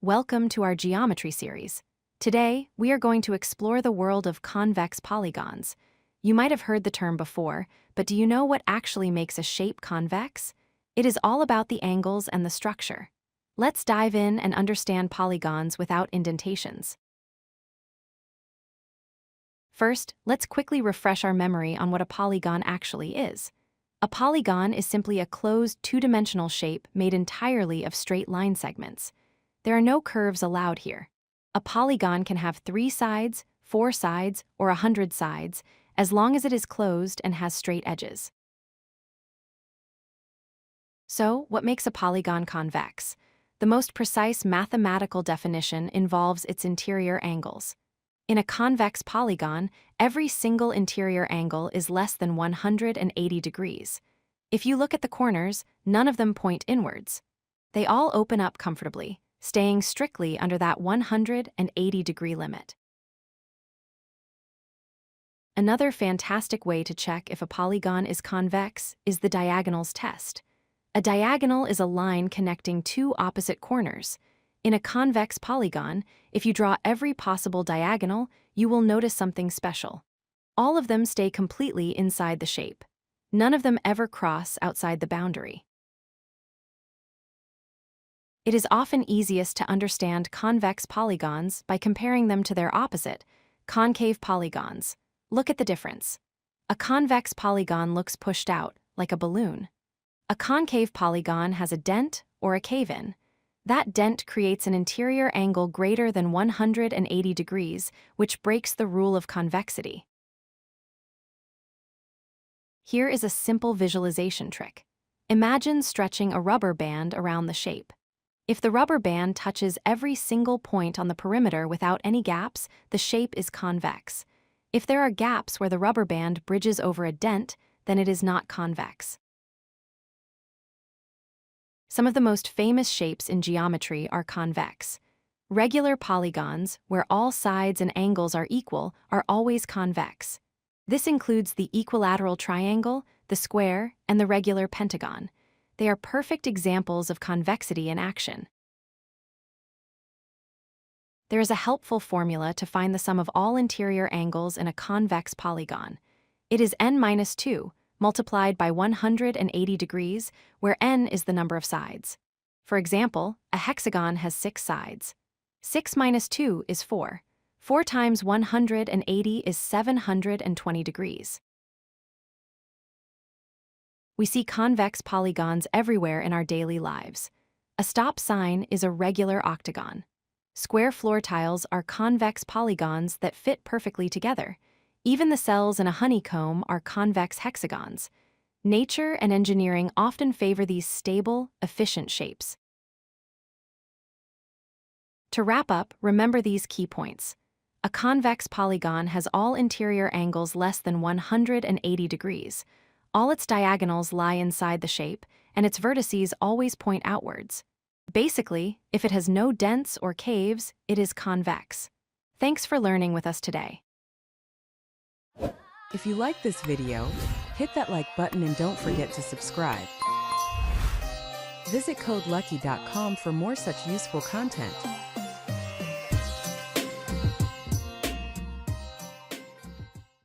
Welcome to our geometry series. Today, we are going to explore the world of convex polygons. You might have heard the term before, but do you know what actually makes a shape convex? It is all about the angles and the structure. Let's dive in and understand polygons without indentations. First, let's quickly refresh our memory on what a polygon actually is. A polygon is simply a closed two-dimensional shape made entirely of straight line segments. There are no curves allowed here. A polygon can have 3 sides, 4 sides, or 100 sides, as long as it is closed and has straight edges. So, what makes a polygon convex? The most precise mathematical definition involves its interior angles. In a convex polygon, every single interior angle is less than 180 degrees. If you look at the corners, none of them point inwards. They all open up comfortably, staying strictly under that 180-degree limit. Another fantastic way to check if a polygon is convex is the diagonals test. A diagonal is a line connecting two opposite corners. In a convex polygon, if you draw every possible diagonal, you will notice something special. All of them stay completely inside the shape. None of them ever cross outside the boundary. It is often easiest to understand convex polygons by comparing them to their opposite, concave polygons. Look at the difference. A convex polygon looks pushed out, like a balloon. A concave polygon has a dent or a cave-in. That dent creates an interior angle greater than 180 degrees, which breaks the rule of convexity. Here is a simple visualization trick. Imagine stretching a rubber band around the shape. If the rubber band touches every single point on the perimeter without any gaps, the shape is convex. If there are gaps where the rubber band bridges over a dent, then it is not convex. Some of the most famous shapes in geometry are convex. Regular polygons, where all sides and angles are equal, are always convex. This includes the equilateral triangle, the square, and the regular pentagon. They are perfect examples of convexity in action. There is a helpful formula to find the sum of all interior angles in a convex polygon. It is n-2 multiplied by 180 degrees, where n is the number of sides. For example, a hexagon has 6 sides. 6 minus 2 is 4. 4 times 180 is 720 degrees. We see convex polygons everywhere in our daily lives. A stop sign is a regular octagon. Square floor tiles are convex polygons that fit perfectly together. Even the cells in a honeycomb are convex hexagons. Nature and engineering often favor these stable, efficient shapes. To wrap up, remember these key points. A convex polygon has all interior angles less than 180 degrees. All its diagonals lie inside the shape, and its vertices always point outwards. Basically, if it has no dents or caves, it is convex. Thanks for learning with us today. If you like this video, hit that like button and don't forget to subscribe. Visit codelucky.com for more such useful content.